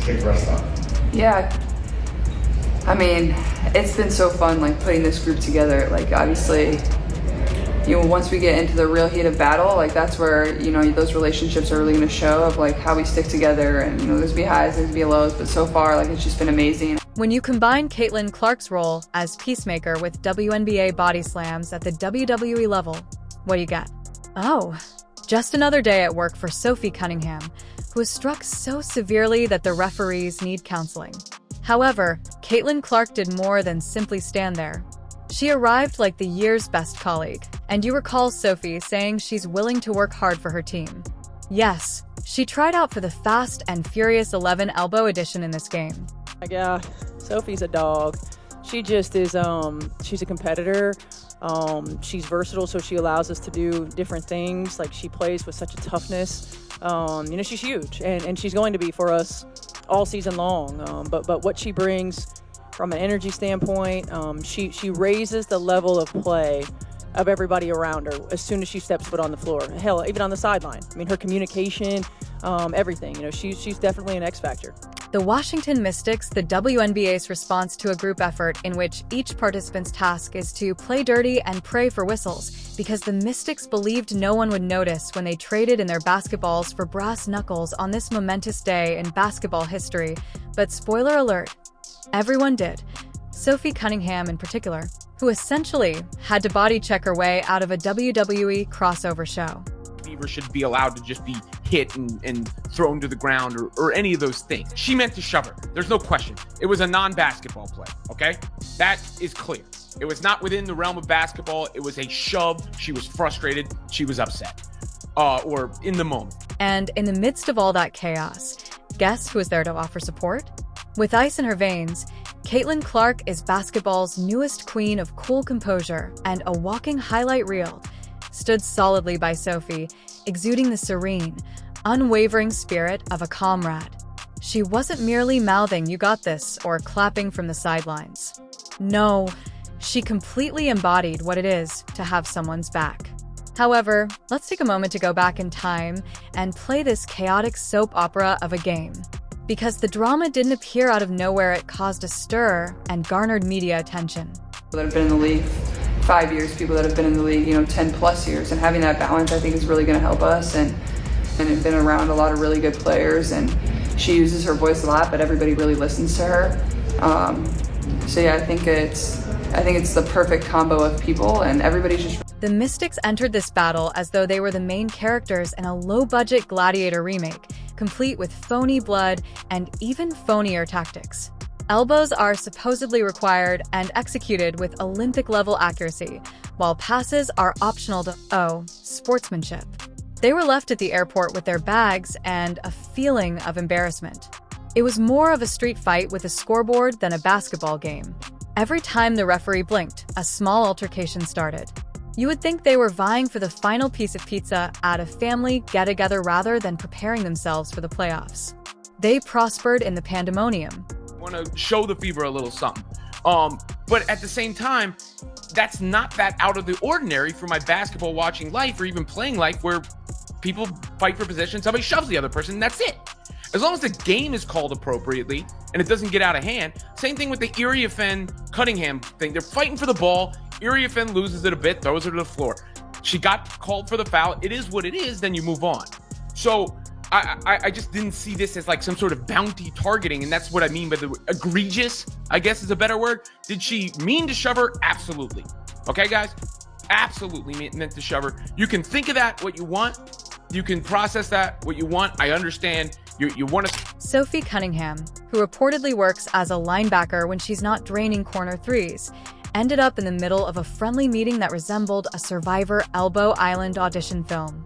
kick rest up? Yeah, I mean, it's been so fun, like, putting this group together. Like, obviously, you know, once we get into the real heat of battle, like, that's where, you know, those relationships are really going to show of, like, how we stick together. And, you know, there's be highs, there's be lows, but so far, like, it's just been amazing. When you combine Caitlin Clark's role as Peacemaker with WNBA body slams at the WWE level, what do you get? Oh, just another day at work for Sophie Cunningham, who was struck so severely that the referees need counseling. However, Caitlin Clark did more than simply stand there. She arrived like the year's best colleague, and you recall Sophie saying she's willing to work hard for her team. Yes, she tried out for the Fast and Furious 11 Elbow Edition in this game. Yeah, Sophie's a dog. She just is, she's a competitor. She's versatile, so she allows us to do different things. Like, she plays with such a toughness. You know, she's huge, and she's going to be for us all season long. But what she brings from an energy standpoint, she raises the level of play of everybody around her as soon as she steps foot on the floor. Hell, even on the sideline. I mean, her communication, everything. You know, she's definitely an X factor. The Washington Mystics, the WNBA's response to a group effort in which each participant's task is to play dirty and pray for whistles, because the Mystics believed no one would notice when they traded in their basketballs for brass knuckles on this momentous day in basketball history. But spoiler alert, everyone did. Sophie Cunningham in particular, who essentially had to body check her way out of a WWE crossover show. Fever should be allowed to just be hit and thrown to the ground or any of those things. She meant to shove her. There's no question. It was a non-basketball play, okay? That is clear. It was not within the realm of basketball. It was a shove. She was frustrated. She was upset. Or in the moment. And in the midst of all that chaos, guess who was there to offer support? With ice in her veins, Caitlin Clark is basketball's newest queen of cool composure and a walking highlight reel, stood solidly by Sophie, exuding the serene, unwavering spirit of a comrade. She wasn't merely mouthing "you got this" or clapping from the sidelines. No, she completely embodied what it is to have someone's back. However, let's take a moment to go back in time and play this chaotic soap opera of a game. Because the drama didn't appear out of nowhere, it caused a stir and garnered media attention. People that have been in the league 5 years, people that have been in the league, you know, 10 plus years, and having that balance, I think, is really going to help us. And have been around a lot of really good players, and she uses her voice a lot, but everybody really listens to her. So yeah, I think it's the perfect combo of people, and everybody's just. The Mystics entered this battle as though they were the main characters in a low-budget Gladiator remake, complete with phony blood and even phonier tactics. Elbows are supposedly required and executed with Olympic-level accuracy, while passes are optional to, sportsmanship. They were left at the airport with their bags and a feeling of embarrassment. It was more of a street fight with a scoreboard than a basketball game. Every time the referee blinked, a small altercation started. You would think they were vying for the final piece of pizza at a family get-together rather than preparing themselves for the playoffs. They prospered in the pandemonium. Want to show the Fever a little something. But at the same time, that's not that out of the ordinary for my basketball watching life or even playing life, where people fight for position, somebody shoves the other person, and that's it. As long as the game is called appropriately and it doesn't get out of hand. Same thing with the ERUPTS Cunningham thing. They're fighting for the ball. ERUPTS loses it a bit, throws her to the floor. She got called for the foul. It is what it is, then you move on. So I just didn't see this as like some sort of bounty targeting, and that's what I mean by the egregious, I guess is a better word. Did she mean to shove her? Absolutely. Okay, guys? Absolutely meant to shove her. You can think of that what you want. You can process that what you want. I understand. You want to. Sophie Cunningham, who reportedly works as a linebacker when she's not draining corner threes, ended up in the middle of a friendly meeting that resembled a Survivor Elbow Island audition film.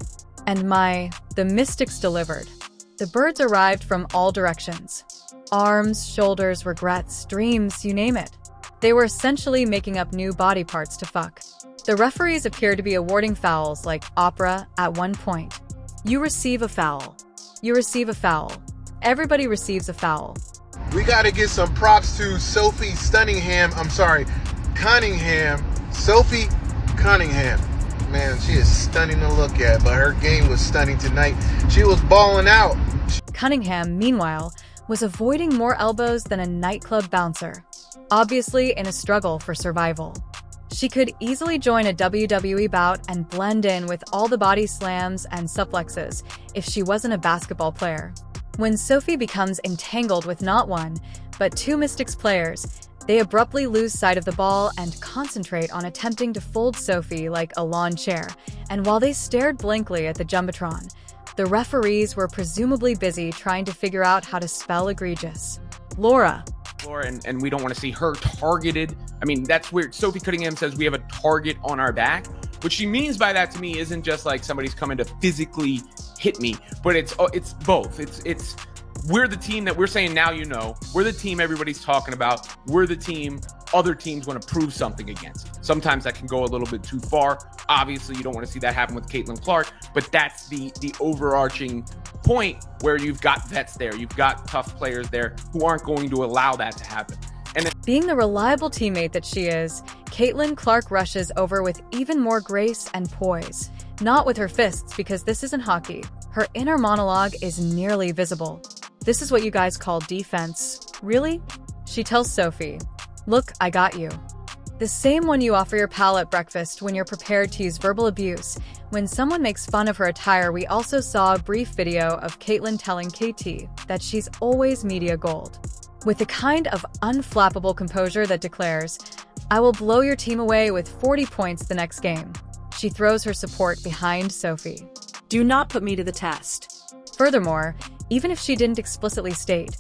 And the Mystics delivered. The birds arrived from all directions. Arms, shoulders, regrets, dreams, you name it. They were essentially making up new body parts to fuck. The referees appeared to be awarding fouls like opera at one point. You receive a foul. You receive a foul. Everybody receives a foul. We got to give some props to Sophie Cunningham. Sophie Cunningham. Man, she is stunning to look at, but her game was stunning tonight. She was balling out. Cunningham, meanwhile, was avoiding more elbows than a nightclub bouncer, obviously in a struggle for survival. She could easily join a WWE bout and blend in with all the body slams and suplexes if she wasn't a basketball player. When Sophie becomes entangled with not one, but two Mystics players, they abruptly lose sight of the ball and concentrate on attempting to fold Sophie like a lawn chair. And while they stared blankly at the Jumbotron, the referees were presumably busy trying to figure out how to spell egregious. Laura, and we don't want to see her targeted. I mean, that's weird. Sophie Cunningham says we have a target on our back. What she means by that to me isn't just like somebody's coming to physically hit me, but it's both. It's we're the team that we're saying now, we're the team everybody's talking about. We're the team other teams want to prove something against. Sometimes that can go a little bit too far. Obviously, you don't want to see that happen with Caitlin Clark, but that's the overarching point where you've got vets there. You've got tough players there who aren't going to allow that to happen. And then, being the reliable teammate that she is, Caitlin Clark rushes over with even more grace and poise. Not with her fists, because this isn't hockey. Her inner monologue is nearly visible. This is what you guys call defense. Really? She tells Sophie, "Look, I got you." The same one you offer your pal at breakfast when you're prepared to use verbal abuse. When someone makes fun of her attire, we also saw a brief video of Caitlin telling KT that she's always media gold, with the kind of unflappable composure that declares, "I will blow your team away with 40 points the next game." She throws her support behind Sophie. Do not put me to the test. Furthermore, even if she didn't explicitly state,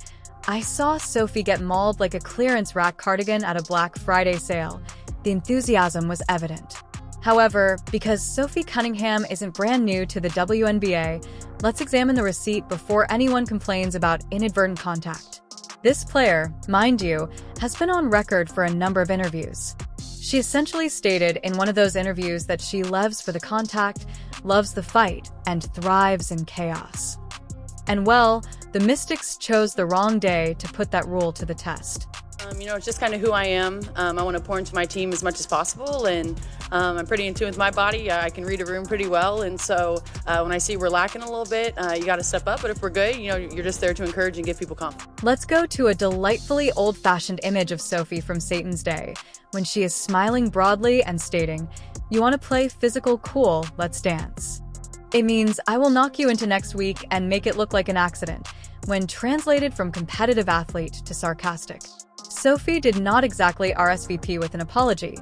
I saw Sophie get mauled like a clearance rack cardigan at a Black Friday sale. The enthusiasm was evident. However, because Sophie Cunningham isn't brand new to the WNBA, let's examine the receipt before anyone complains about inadvertent contact. This player, mind you, has been on record for a number of interviews. She essentially stated in one of those interviews that she lives for the contact, loves the fight, and thrives in chaos. And well, the Mystics chose the wrong day to put that rule to the test. It's just kind of who I am. I want to pour into my team as much as possible, and I'm pretty in tune with my body. I can read a room pretty well, and so when I see we're lacking a little bit, you got to step up. But if we're good, you're just there to encourage and give people confidence. Let's go to a delightfully old-fashioned image of Sophie from Satan's Day, when she is smiling broadly and stating, "You want to play physical cool, let's dance." It means I will knock you into next week and make it look like an accident, when translated from competitive athlete to sarcastic. Sophie did not exactly RSVP with an apology,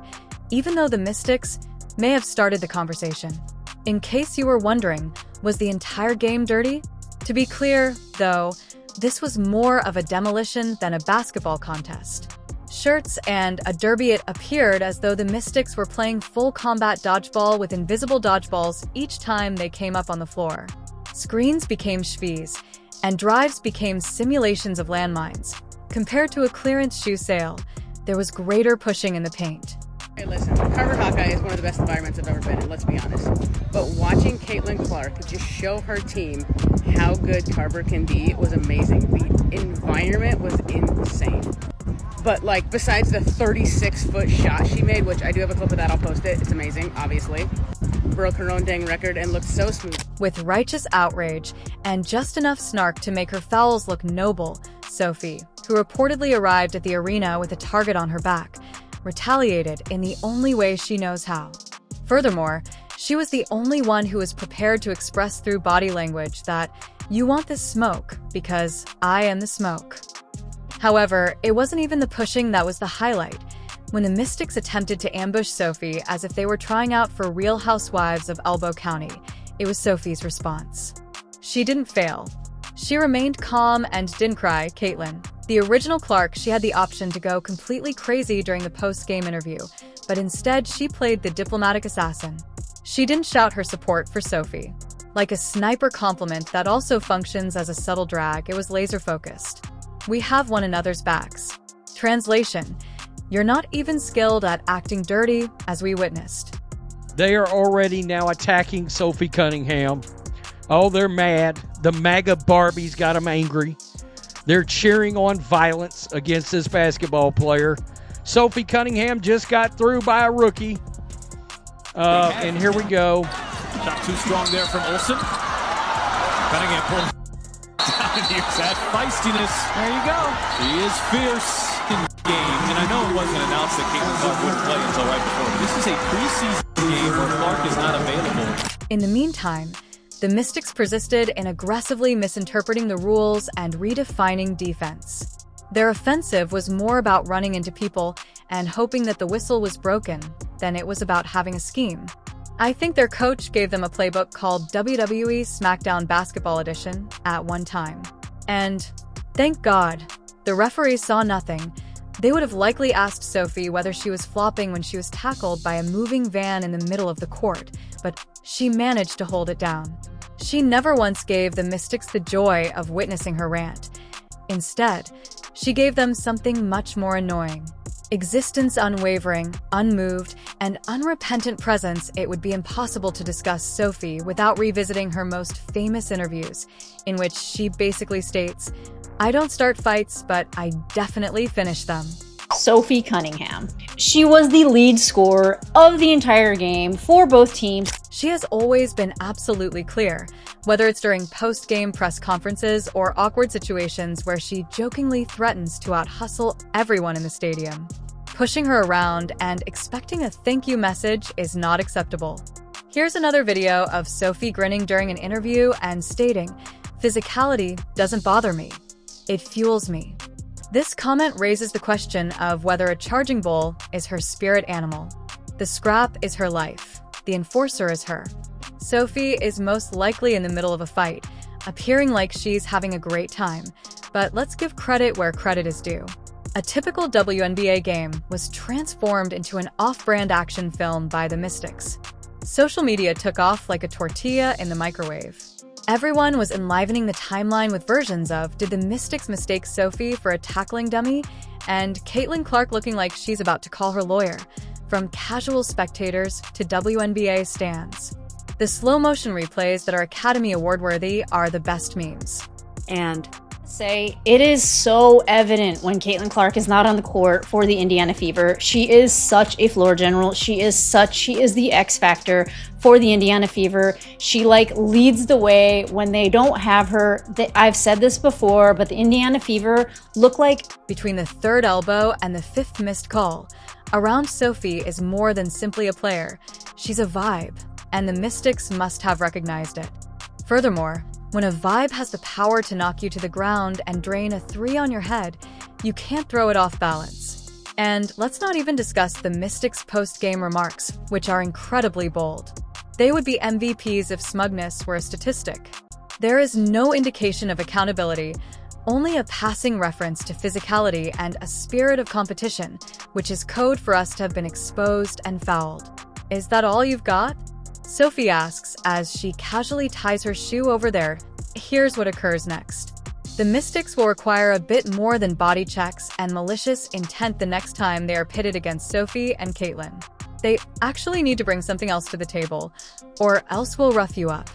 even though the Mystics may have started the conversation. In case you were wondering, was the entire game dirty? To be clear, though, this was more of a demolition than a basketball contest. Shirts and a derby, it appeared as though the Mystics were playing full combat dodgeball with invisible dodgeballs each time they came up on the floor. Screens became schvees, and drives became simulations of landmines. Compared to a clearance shoe sale, there was greater pushing in the paint. Hey, listen, Carver Hawkeye is one of the best environments I've ever been in, let's be honest. But watching Caitlin Clark just show her team how good Carver can be was amazing. The environment was insane. But, besides the 36-foot shot she made, which I do have a clip of that, I'll post it, it's amazing, obviously. Broke her own dang record and looked so smooth. With righteous outrage and just enough snark to make her fouls look noble, Sophie, who reportedly arrived at the arena with a target on her back, retaliated in the only way she knows how. Furthermore, she was the only one who was prepared to express through body language that, "You want this smoke because I am the smoke." However, it wasn't even the pushing that was the highlight. When the Mystics attempted to ambush Sophie as if they were trying out for Real Housewives of Elbow County, it was Sophie's response. She didn't fail. She remained calm and didn't cry, Caitlin. The original Clark, she had the option to go completely crazy during the post-game interview, but instead she played the diplomatic assassin. She didn't shout her support for Sophie. Like a sniper compliment that also functions as a subtle drag, it was laser-focused. We have one another's backs. Translation: you're not even skilled at acting dirty, as we witnessed. They are already now attacking Sophie Cunningham. Oh, they're mad. The MAGA Barbies got them angry. They're cheering on violence against this basketball player. Sophie Cunningham just got through by a rookie. And here we go. Shot too strong there from Olsen. Cunningham pulls use that feistiness. There you go. He is fierce in the game. And I know it wasn't announced that Caitlin Clark wouldn't play until right before. This is a preseason game where Clark is not available. In the meantime, the Mystics persisted in aggressively misinterpreting the rules and redefining defense. Their offensive was more about running into people and hoping that the whistle was broken than it was about having a scheme. I think their coach gave them a playbook called WWE SmackDown Basketball Edition at one time. And thank God, the referees saw nothing. They would have likely asked Sophie whether she was flopping when she was tackled by a moving van in the middle of the court, but she managed to hold it down. She never once gave the Mystics the joy of witnessing her rant. Instead, she gave them something much more annoying. Existence unwavering, unmoved, and unrepentant presence. It would be impossible to discuss Sophie without revisiting her most famous interviews, in which she basically states, "I don't start fights, but I definitely finish them." Sophie Cunningham. She was the lead scorer of the entire game for both teams. She has always been absolutely clear, whether it's during post-game press conferences or awkward situations where she jokingly threatens to out-hustle everyone in the stadium. Pushing her around and expecting a thank you message is not acceptable. Here's another video of Sophie grinning during an interview and stating, "Physicality doesn't bother me. It fuels me." This comment raises the question of whether a charging bull is her spirit animal. The scrap is her life. The enforcer is her. Sophie is most likely in the middle of a fight, appearing like she's having a great time. But let's give credit where credit is due. A typical WNBA game was transformed into an off-brand action film by the Mystics. Social media took off like a tortilla in the microwave. Everyone was enlivening the timeline with versions of, did the Mystics mistake Sophie for a tackling dummy? And Caitlin Clark looking like she's about to call her lawyer, from casual spectators to WNBA stans. The slow-motion replays that are Academy Award-worthy are the best memes. And say it is so evident when Caitlin Clark is not on the court for the Indiana Fever. She is such a floor general. She is the X factor for the Indiana Fever. She leads the way when they don't have her. I've said this before, but the Indiana Fever look like between the third elbow and the fifth missed call. Around Sophie is more than simply a player. She's a vibe, and the Mystics must have recognized it. Furthermore, when a vibe has the power to knock you to the ground and drain a three on your head, you can't throw it off balance. And let's not even discuss the Mystics' post-game remarks, which are incredibly bold. They would be MVPs if smugness were a statistic. There is no indication of accountability, only a passing reference to physicality and a spirit of competition, which is code for us to have been exposed and fouled. Is that all you've got? Sophie asks as she casually ties her shoe over there. Here's what occurs next. The Mystics will require a bit more than body checks and malicious intent the next time they are pitted against Sophie and Caitlin. They actually need to bring something else to the table, or else we'll rough you up.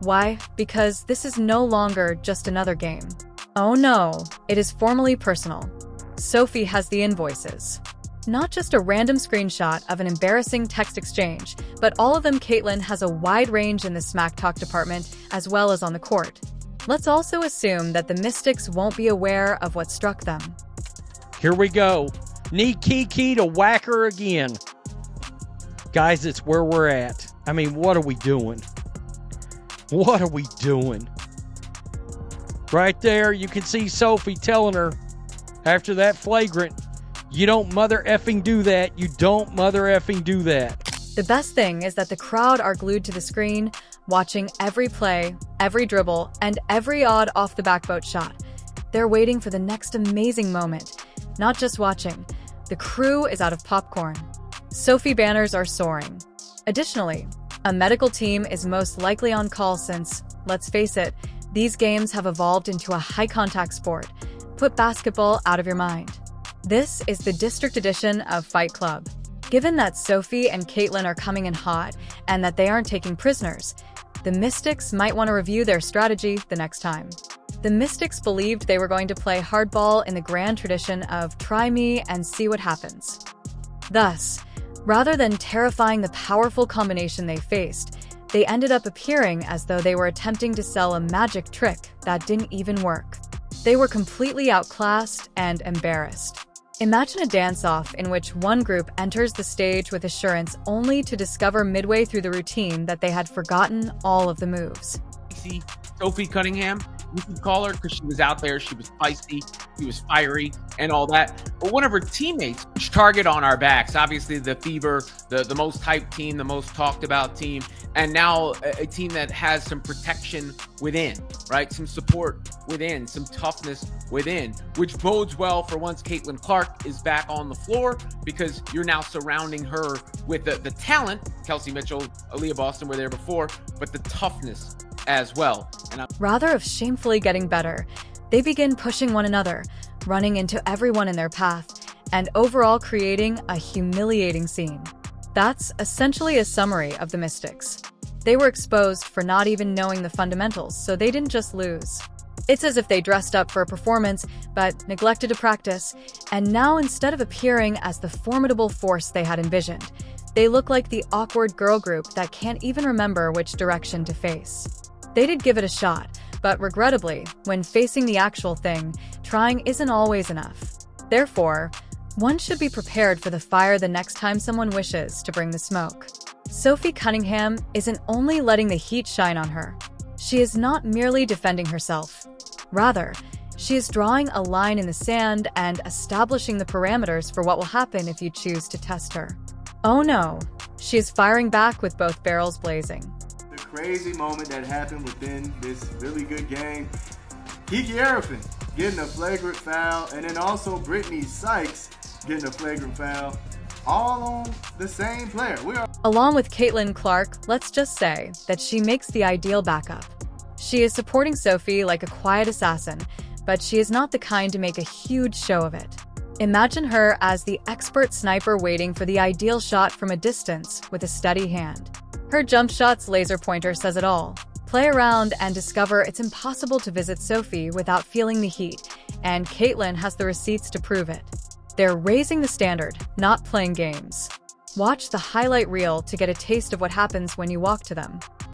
Why? Because this is no longer just another game. Oh no, it is formally personal. Sophie has the invoices. Not just a random screenshot of an embarrassing text exchange, but all of them. Caitlin has a wide range in the smack talk department as well as on the court. Let's also assume that the Mystics won't be aware of what struck them. Here we go. Need Kiki to whack her again. Guys, it's where we're at. I mean, what are we doing? What are we doing? Right there, you can see Sophie telling her after that flagrant, you don't mother effing do that. You don't mother effing do that. The best thing is that the crowd are glued to the screen, watching every play, every dribble, and every odd off-the-backboat shot. They're waiting for the next amazing moment. Not just watching. The crew is out of popcorn. Sophie banners are soaring. Additionally, a medical team is most likely on call since, let's face it, these games have evolved into a high-contact sport. Put basketball out of your mind. This is the district edition of Fight Club. Given that Sophie and Caitlin are coming in hot and that they aren't taking prisoners, the Mystics might want to review their strategy the next time. The Mystics believed they were going to play hardball in the grand tradition of try me and see what happens. Thus, rather than terrifying the powerful combination they faced, They ended up appearing as though they were attempting to sell a magic trick that didn't even work. They were completely outclassed and embarrassed. Imagine a dance-off in which one group enters the stage with assurance only to discover midway through the routine that they had forgotten all of the moves. See, Sophie Cunningham, you could call her because she was out there, she was feisty, she was fiery, and all that. But one of her teammates, which target on our backs, obviously the Fever, the most hyped team, the most talked about team, and now a team that has some protection within, right? Some support within, some toughness within, which bodes well for once Caitlin Clark is back on the floor, because you're now surrounding her with the talent. Kelsey Mitchell, Aaliyah Boston were there before, but the toughness as well. Rather of shamefully getting better, they begin pushing one another, running into everyone in their path, and overall creating a humiliating scene. That's essentially a summary of the Mystics. They were exposed for not even knowing the fundamentals, so they didn't just lose. It's as if they dressed up for a performance, but neglected to practice, and now instead of appearing as the formidable force they had envisioned, they look like the awkward girl group that can't even remember which direction to face. They did give it a shot, but regrettably, when facing the actual thing, trying isn't always enough. Therefore, one should be prepared for the fire the next time someone wishes to bring the smoke. Sophie Cunningham isn't only letting the heat shine on her. She is not merely defending herself. Rather, she is drawing a line in the sand and establishing the parameters for what will happen if you choose to test her. Oh no, she is firing back with both barrels blazing. The crazy moment that happened within this really good game, Kiki Arafin getting a flagrant foul, and then also Brittany Sykes getting a flagrant foul, all on the same player. Along with Caitlin Clark, let's just say that she makes the ideal backup. She is supporting Sophie like a quiet assassin, but she is not the kind to make a huge show of it. Imagine her as the expert sniper waiting for the ideal shot from a distance with a steady hand. Her jump shot's laser pointer says it all. Play around and discover it's impossible to visit Sophie without feeling the heat, and Caitlin has the receipts to prove it. They're raising the standard, not playing games. Watch the highlight reel to get a taste of what happens when you walk to them.